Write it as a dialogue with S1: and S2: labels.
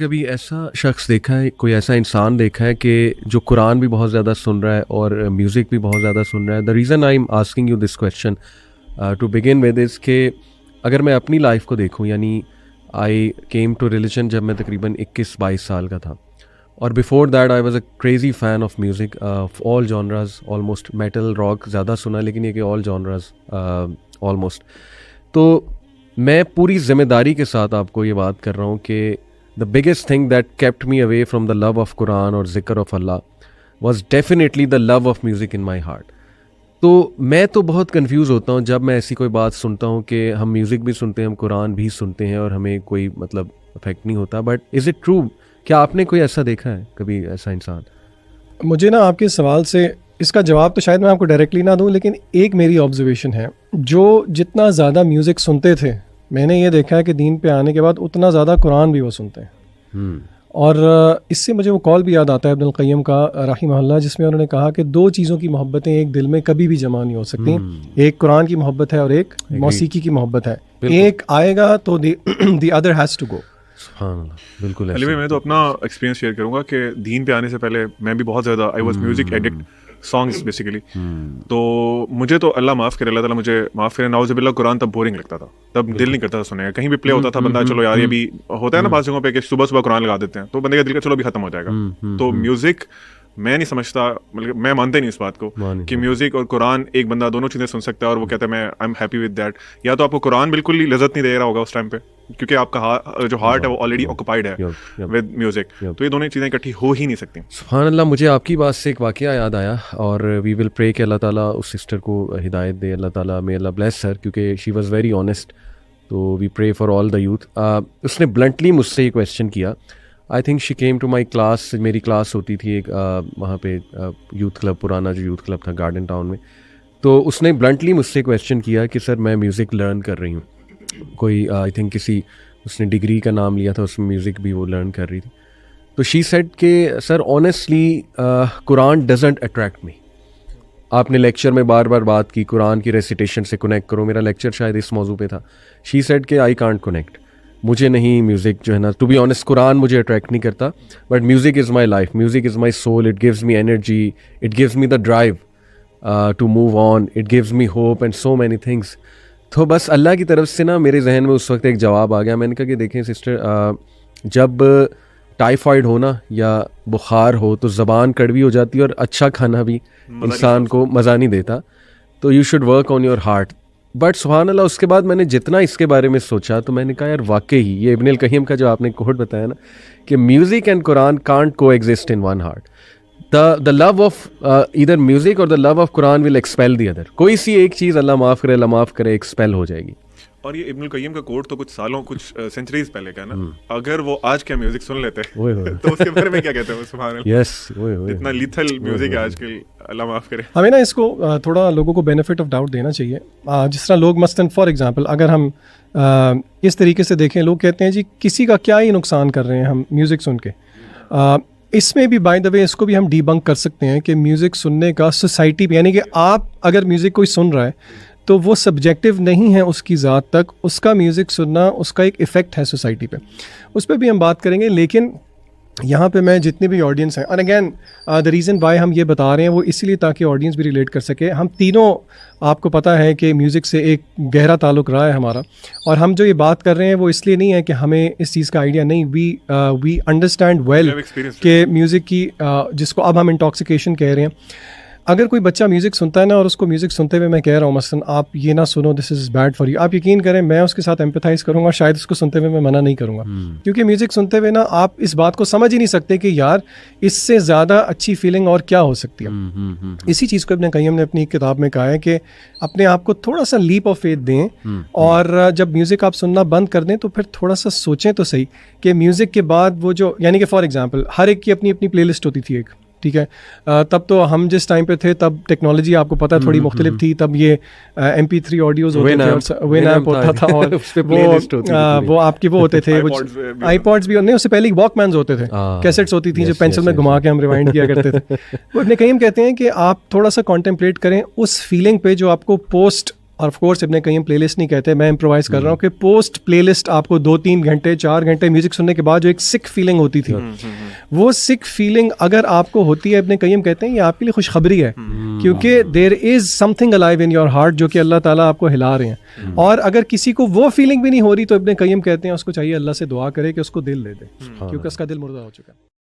S1: कभी ऐसा शख्स देखा है, कोई ऐसा इंसान देखा है कि जो कुरान भी बहुत ज़्यादा सुन रहा है और म्यूज़िक भी बहुत ज़्यादा सुन रहा है? The reason I am asking you this question to begin with is के अगर मैं अपनी लाइफ को देखूं, यानी आई केम टू रिलीजन जब मैं तकरीबन 21-22 साल का था, और before that I was a crazy fan of music of all genres, almost metal rock ज़्यादा सुना, लेकिन ये कि ऑल जॉनरास ऑलमोस्ट। तो मैं पूरी ज़िम्मेदारी के साथ आपको ये बात कर रहा हूँ कि the biggest thing that kept me away from the love of Quran or zikr of Allah was definitely the love of music in my heart. तो मैं तो बहुत कंफ्यूज होता हूँ जब मैं ऐसी कोई बात सुनता हूँ कि हम म्यूज़िक भी सुनते हैं, हम कुरान भी सुनते हैं और हमें कोई मतलब इफेक्ट नहीं होता। But is it true? क्या आपने कोई ऐसा देखा है, कभी ऐसा इंसान?
S2: मुझे ना आपके सवाल से इसका जवाब तो शायद मैं आपको डायरेक्टली ना दूं, लेकिन एक मेरी ऑब्जर्वेशन है, जो जितना ज़्यादा म्यूज़िक सुनते थे, मैंने ये देखा है कि दीन पे आने के बाद उतना ज़्यादा कुरान भी वो सुनते हैं। और इससे मुझे वो कॉल भी याद आता है इब्नुल क़य्यिम का रहिमहुल्लाह, जिसमें उन्होंने कहा कि दो चीज़ों की मोहब्बतें एक दिल में कभी भी जमा नहीं हो सकती। एक कुरान की मोहब्बत है और एक मौसीकी की मोहब्बत है। एक आएगा तो the other has to go.
S1: बिल्कुल।
S3: अली भाई, मैं तो अपना एक्सपीरियंस शेयर करूँगा कि दीन पे आने से पहले मैं भी बहुत ज़्यादा I was music addict, songs basically. तो मुझे तो अल्लाह माफ़ करे, अल्लाह ताला मुझे माफ़ करे, नाउज़ुबिल्लाह, कुरान तब बोरिंग लगता था, तब दिल नहीं करता था सुनने का। कहीं भी प्ले होता था बंदा, चलो यार ये भी होता है ना बात जगहों पे कि सुबह सुबह कुरान लगा देते हैं, तो बंदे का दिल का चलो भी खत्म हो जाएगा। तो म्यूज़िक मैं नहीं समझता, मतलब मैं मानता ही नहीं इस बात को कि म्यूज़िक और कुरान एक बंदा दोनों चीज़ें सुन सकता है और वो कहता है मैं I am happy with that. या तो आपको कुरान बिल्कुल ही लज़्ज़त नहीं दे रहा होगा उस टाइम पे, क्योंकि आपका जो हार्ट है वो ऑलरेडी ऑक्युपाइड है विद म्यूज़िक, तो ये दोनों चीज़ें इकट्ठी हो ही नहीं सकती।
S1: सुभान अल्लाह, मुझे आपकी बात से एक वाक़या याद आया, और वी विल प्रे कि अल्लाह ताला उस सिस्टर को हिदायत दे, अल्लाह ताला मे अल्लाह ब्लेस हर, क्योंकि शी वाज़ वेरी ऑनेस्ट। तो we pray for all the youth. उसने ब्लंटली मुझसे ये क्वेश्चन किया। I think she came to my class, मेरी क्लास होती थी एक वहाँ पे यूथ क्लब, पुराना जो यूथ क्लब था गार्डन टाउन में। तो उसने ब्लंटली मुझसे क्वेश्चन किया कि सर मैं म्यूज़िक लर्न कर रही हूँ, कोई आई थिंक किसी उसने डिग्री का नाम लिया था, उसमें म्यूज़िक भी वो लर्न कर रही थी। तो शी सेड कि sir honestly Quran doesn't attract me. आपने लेक्चर में बार बार बात की कुरान की रेसिटेशन से कनेक्ट करो, मेरा लेक्चर शायद इस मौजू पे था। शी सेड कि आई कांट कनेक्ट, मुझे नहीं म्यूज़िक जो है ना, टू बी ऑनेस्ट कुरान मुझे अट्रैक्ट नहीं करता, but music is my life, music is my soul, it gives me energy, it gives me the drive to move on, it gives me hope and so many things. तो बस अल्लाह की तरफ से ना मेरे जहन में उस वक्त एक जवाब आ गया। मैंने कहा कि देखें सिस्टर, जब टाइफाइड हो ना या बुखार हो तो ज़बान कड़वी हो जाती है, और अच्छा खाना भी इंसान को मज़ा नहीं देता, तो you should work on your heart. But सुभान अल्लाह, उसके बाद मैंने जितना इसके बारे में सोचा तो मैंने कहा यार वाकई ही ये इब्नुल क़य्यिम का जो आपने कोट बताया ना कि music and Quran can't coexist in one heart. The love of either music और the love of Quran will expel the other. कोई सी एक चीज़ अल्लाह माफ़ करे एक्सपेल हो जाएगी।
S3: और ये इब्नुल क़य्यिम का कोट तो कुछ सालों, कुछ सेंचुरीज पहले का ना, अगर वो आज क्या म्यूजिक सुन लेते तो उसके बारे में क्या कहते हैं? सुभान अल्लाह, यस, इतना लीथल म्यूजिक है आजकल, अल्लाह माफ करे।
S2: हमें ना इसको थोड़ा लोगों को बेनिफिट ऑफ डाउट देना चाहिए। जिस तरह लोग मसलन फॉर एग्जांपल अगर हम इस तरीके से देखें, लोग कहते हैं जी किसी का क्या ही नुकसान कर रहे हैं हम म्यूज़िक सुन के। इसमें भी बाय द वे इसको भी हम डीबंक कर सकते हैं कि म्यूज़िक सुनने का सोसाइटी पे, यानी कि आप अगर म्यूज़िक कोई सुन रहा है तो वो सब्जेक्टिव नहीं है उसकी ज़ात तक, उसका म्यूज़िक सुनना उसका एक इफ़ेक्ट है सोसाइटी पे, उस पर भी हम बात करेंगे। लेकिन यहाँ पे मैं जितने भी ऑडियंस हैं, और अगेन द रीज़न वाई हम ये बता रहे हैं वो इसीलिए ताकि ऑडियंस भी रिलेट कर सके। हम तीनों, आपको पता है कि म्यूज़िक से एक गहरा ताल्लुक़ रहा है हमारा, और हम जो ये बात कर रहे हैं वो इसलिए नहीं है कि हमें इस चीज़ का आइडिया नहीं, वी अंडरस्टैंड वेल कि म्यूज़िक की जिसको अब हम इंटॉक्सिकेशन कह रहे हैं। अगर कोई बच्चा म्यूज़िक सुनता है ना, और उसको म्यूज़िक सुनते हुए मैं कह रहा हूँ मसलन आप ये ना सुनो, this is bad for you, आप यकीन करें मैं उसके साथ एम्पैथाइज़ करूँगा, शायद उसको सुनते हुए मैं मना नहीं करूँगा। क्योंकि म्यूज़िक सुनते हुए ना आप इस बात को समझ ही नहीं सकते कि यार इससे ज़्यादा अच्छी फीलिंग और क्या हो सकती है। इसी चीज़ को इब्न क़य्यिम ने अपनी किताब में कहा है कि अपने आप को थोड़ा सा लीप ऑफ फेथ दें, और जब म्यूज़िक आप सुनना बंद कर दें तो फिर थोड़ा सा सोचें तो सही कि म्यूज़िक के बाद वो जो, यानी कि फॉर एग्जांपल हर एक की अपनी अपनी प्लेलिस्ट होती थी एक, ठीक है। तब तो हम जिस टाइम पे थे तब टेक्नोलॉजी आपको पता है थोड़ी मुख्तलिफ थी, तब ये MP3 ऑडियोज़ होते थे, विनएम्प होता था, और वो आपके वो होते थे आईपॉड्स भी नहीं, उससे पहले वॉकमैन्स होते थे, कैसेट्स होती थी जो पेंसिल में घुमा के हम रिवाइंड किया करते थे। वो इब्न क़य्यिम कहते हैं कि आप थोड़ा सा कॉन्टेम्पलेट करें उस फीलिंग पे जो आपको पोस्ट और ऑफ कोर्स इब्ने कय्यम प्लेलिस्ट नहीं कहते, मैं इम्प्रोवाइज कर रहा हूँ कि पोस्ट प्लेलिस्ट आपको 2-3 घंटे 4 घंटे म्यूजिक सुनने के बाद जो एक सिक फीलिंग होती थी, वो सिक फीलिंग अगर आपको होती है, इब्ने कय्यम कहते हैं ये आपके लिए खुशखबरी है, क्योंकि there is something alive in your heart जो कि अल्लाह ताला आपको हिला रहे हैं। और अगर किसी को वो फीलिंग भी नहीं हो रही तो इब्ने कय्यम कहते हैं उसको चाहिए अल्लाह से दुआ करे कि उसको दिल दे दे, क्योंकि उसका दिल मुर्दा हो चुका है।